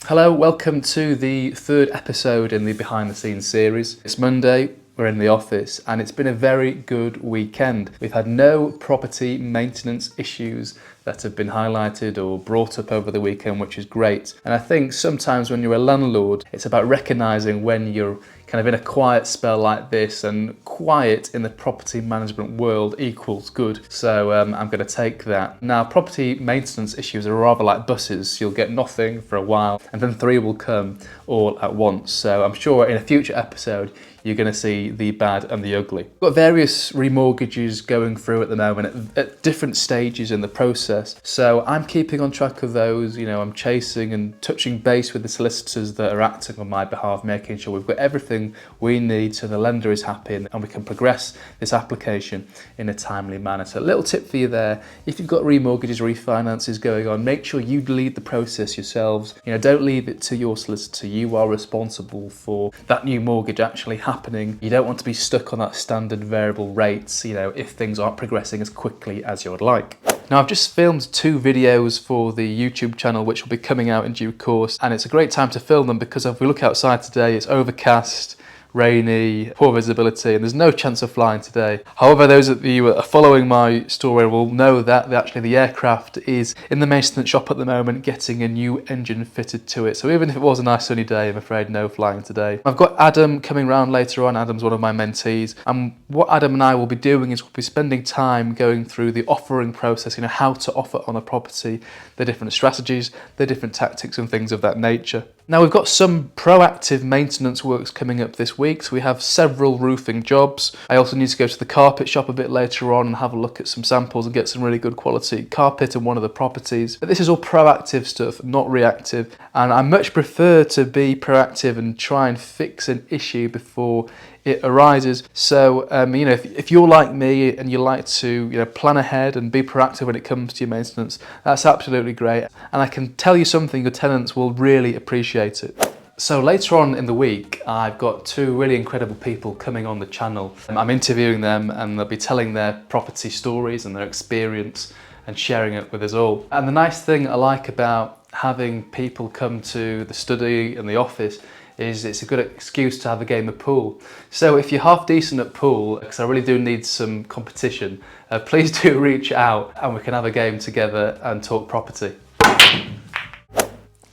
Hello, welcome to the third episode in the behind the scenes series. It's Monday, we're in the office and it's been a very good weekend. We've had no property maintenance issues that have been highlighted or brought up over the weekend, which is great. And I think sometimes when you're a landlord, it's about recognising when you're kind of in a quiet spell like this, and quiet in the property management world equals good. So I'm going to take that. Now, property maintenance issues are rather like buses. You'll get nothing for a while and then three will come all at once. So I'm sure in a future episode, you're going to see the bad and the ugly. We've got various remortgages going through at the moment at different stages in the process. So I'm keeping on track of those. You know, I'm chasing and touching base with the solicitors that are acting on my behalf, making sure we've got everything we need so the lender is happy and we can progress this application in a timely manner. So a little tip for you there: if you've got remortgages, refinances going on, make sure you lead the process yourselves. You know, don't leave it to your solicitor. You are responsible for that new mortgage actually happening. You don't want to be stuck on that standard variable rates, you know, if things aren't progressing as quickly as you would like. Now, I've just filmed 2 videos for the YouTube channel, which will be coming out in due course, and it's a great time to film them because if we look outside today, it's overcast, rainy, poor visibility, and there's no chance of flying today. However, those of you that are following my story will know that actually the aircraft is in the maintenance shop at the moment getting a new engine fitted to it. So even if it was a nice sunny day, I'm afraid no flying today. I've got Adam coming round later on. Adam's one of my mentees, and what Adam and I will be doing is we'll be spending time going through the offering process, you know, how to offer on a property, the different strategies, the different tactics and things of that nature. Now, we've got some proactive maintenance works coming up this week, so we have several roofing jobs. I also need to go to the carpet shop a bit later on and have a look at some samples and get some really good quality carpet in one of the properties. But this is all proactive stuff, not reactive, and I much prefer to be proactive and try and fix an issue before it arises. So you know, if you're like me and you like to plan ahead and be proactive when it comes to your maintenance, that's absolutely great, and I can tell you something, your tenants will really appreciate it. So later on in the week, I've got 2 really incredible people coming on the channel. I'm interviewing them and they'll be telling their property stories and their experience and sharing it with us all. And the nice thing I like about having people come to the study and the office is it's a good excuse to have a game of pool. So if you're half decent at pool, because I really do need some competition, please do reach out and we can have a game together and talk property.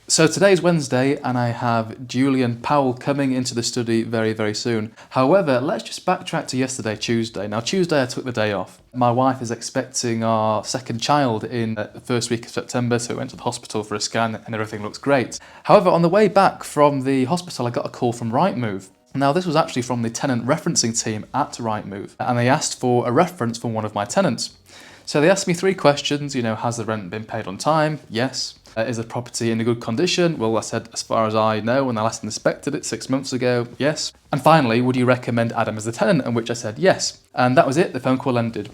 So today's Wednesday and I have Julian Powell coming into the study very, very soon. However, let's just backtrack to yesterday, Tuesday. Now, Tuesday I took the day off. My wife is expecting our second child in the first week of September, so we went to the hospital for a scan and everything looks great. However, on the way back from the hospital, I got a call from Rightmove. Now, this was actually from the tenant referencing team at Rightmove, and they asked for a reference from one of my tenants. So they asked me 3 questions, you know, has the rent been paid on time? Yes. Is the property in a good condition? Well, I said, as far as I know, when I last inspected it 6 months ago, yes. And finally, would you recommend Adam as the tenant? And which I said, yes. And that was it, the phone call ended.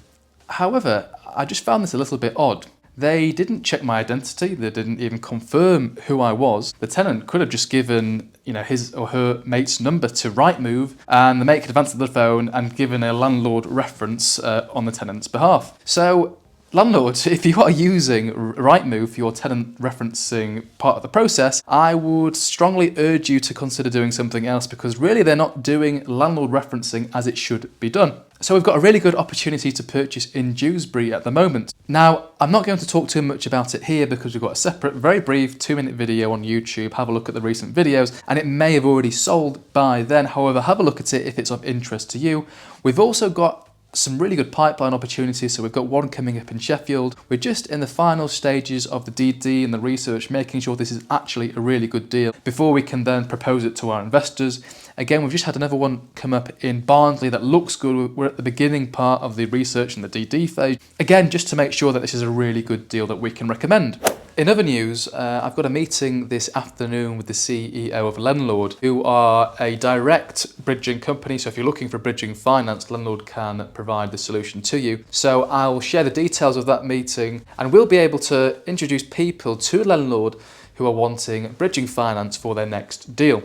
However, I just found this a little bit odd. They didn't check my identity, they didn't even confirm who I was. The tenant could have just given, you know, his or her mate's number to Rightmove, and the mate could have answered the phone and given a landlord reference on the tenant's behalf. So, landlords, if you are using Rightmove for your tenant referencing part of the process, I would strongly urge you to consider doing something else, because really they're not doing landlord referencing as it should be done. So we've got a really good opportunity to purchase in Dewsbury at the moment. Now, I'm not going to talk too much about it here because we've got a separate, very brief 2-minute video on YouTube. Have a look at the recent videos and it may have already sold by then. However, have a look at it if it's of interest to you. We've also got some really good pipeline opportunities. So we've got one coming up in Sheffield. We're just in the final stages of the DD and the research, making sure this is actually a really good deal before we can then propose it to our investors. Again, we've just had another one come up in Barnsley that looks good. We're at the beginning part of the research and the DD phase. Again, just to make sure that this is a really good deal that we can recommend. In other news, I've got a meeting this afternoon with the CEO of Landlord, who are a direct bridging company. So if you're looking for bridging finance, Landlord can provide the solution to you. So I'll share the details of that meeting and we'll be able to introduce people to Landlord who are wanting bridging finance for their next deal.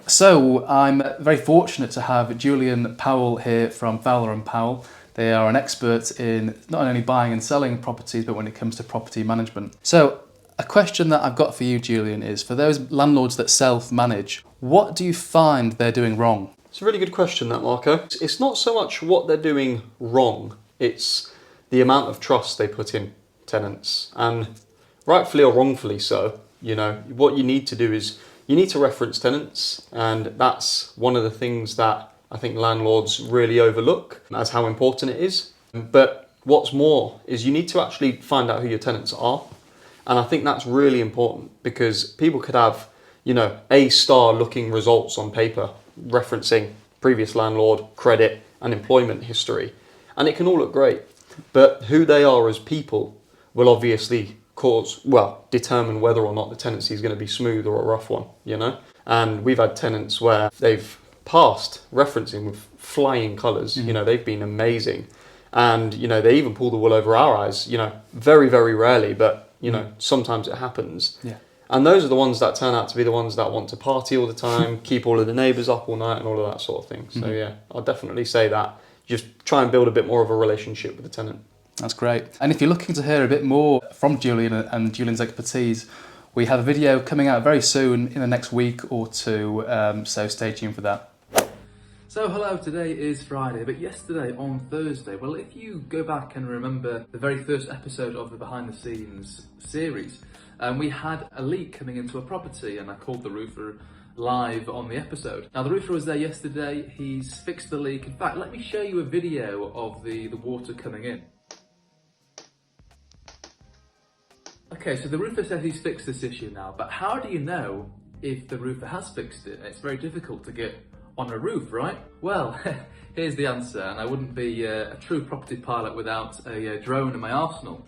So I'm very fortunate to have Julian Powell here from Fowler & Powell. They are an expert in not only buying and selling properties, but when it comes to property management. So A question that I've got for you, Julian, is for those landlords that self-manage, what do you find they're doing wrong? It's a really good question, that, Marco. It's not so much what they're doing wrong, it's the amount of trust they put in tenants. And rightfully or wrongfully so, what you need to do is you need to reference tenants, and that's one of the things that I think landlords really overlook as how important it is. But what's more is you need to actually find out who your tenants are. And I think that's really important, because people could have, A-star looking results on paper referencing previous landlord, credit and employment history. And it can all look great. But who they are as people will obviously determine whether or not the tenancy is going to be smooth or a rough one, And we've had tenants where they've passed referencing with flying colours, they've been amazing. And, they even pull the wool over our eyes, very, very rarely, but sometimes it happens. Yeah. And those are the ones that turn out to be the ones that want to party all the time, keep all of the neighbours up all night and all of that sort of thing. So yeah, I'll definitely say that. Just try and build a bit more of a relationship with the tenant. That's great. And if you're looking to hear a bit more from Julian and Julian's expertise, we have a video coming out very soon in the next week or two, so stay tuned for that. So hello, today is Friday, but yesterday on Thursday, well, if you go back and remember the very first episode of the Behind the Scenes series, we had a leak coming into a property, and I called the roofer live on the episode. Now, the roofer was there yesterday, he's fixed the leak. In fact, let me show you a video of the water coming in. Okay, so the roofer says he's fixed this issue now, but how do you know if the roofer has fixed it? It's very difficult to get on a roof, right? Well, here's the answer, and I wouldn't be a true property pilot without a drone in my arsenal.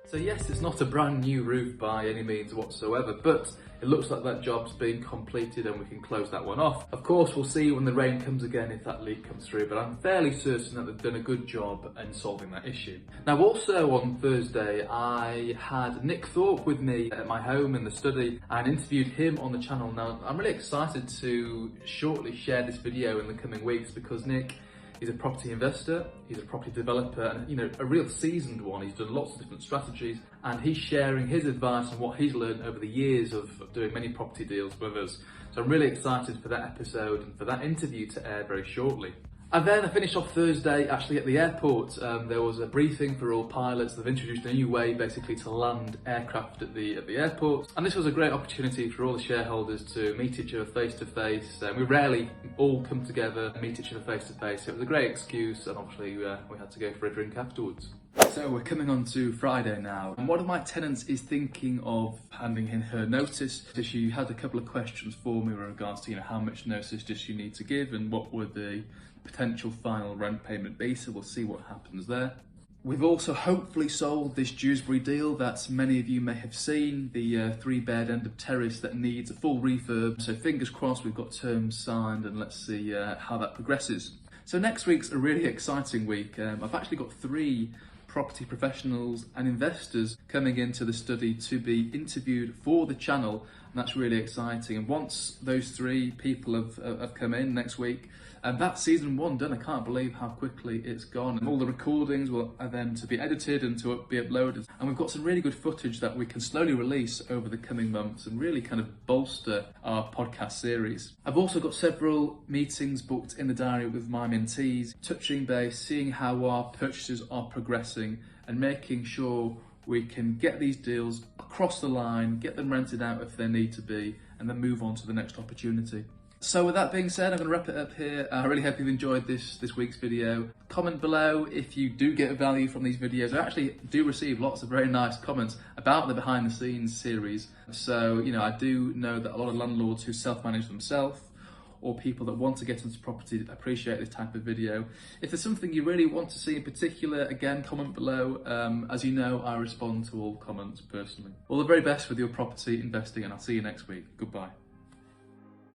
So yes, it's not a brand new roof by any means whatsoever, but it looks like that job's been completed and we can close that one off. Of course, we'll see when the rain comes again if that leak comes through, but I'm fairly certain that they've done a good job in solving that issue. Now, also on Thursday, I had Nick Thorpe with me at my home in the study and interviewed him on the channel. Now, I'm really excited to shortly share this video in the coming weeks, because Nick is a property investor, he's a property developer, and a real seasoned one. He's done lots of different strategies, and he's sharing his advice on what he's learned over the years of doing many property deals with us. So I'm really excited for that episode and for that interview to air very shortly. And then I finished off Thursday actually at the airport. There was a briefing for all pilots. They've introduced a new way basically to land aircraft at the airport. And this was a great opportunity for all the shareholders to meet each other face to face. We rarely all come together and meet each other face to face. It was a great excuse, and obviously we had to go for a drink afterwards. So we're coming on to Friday now, and one of my tenants is thinking of handing in her notice. She had a couple of questions for me with regards to how much notice does she need to give and what would the potential final rent payment be, so we'll see what happens there. We've also hopefully sold this Dewsbury deal that many of you may have seen, the 3-bed end of terrace that needs a full refurb. So fingers crossed we've got terms signed, and let's see how that progresses. So next week's a really exciting week. I've actually got 3 property professionals and investors coming into the study to be interviewed for the channel, and that's really exciting. And once those 3 people have come in next week, and that's season 1 done. I can't believe how quickly it's gone. And all the recordings are then to be edited and to be uploaded. And we've got some really good footage that we can slowly release over the coming months and really kind of bolster our podcast series. I've also got several meetings booked in the diary with my mentees, touching base, seeing how our purchases are progressing and making sure we can get these deals across the line, get them rented out if they need to be, and then move on to the next opportunity. So with that being said, I'm going to wrap it up here. I really hope you've enjoyed this week's video. Comment below if you do get value from these videos. I actually do receive lots of very nice comments about the behind the scenes series. So, I do know that a lot of landlords who self-manage themselves, or people that want to get into property, appreciate this type of video. If there's something you really want to see in particular, again, comment below. As you know, I respond to all comments personally. All the very best with your property investing, and I'll see you next week. Goodbye.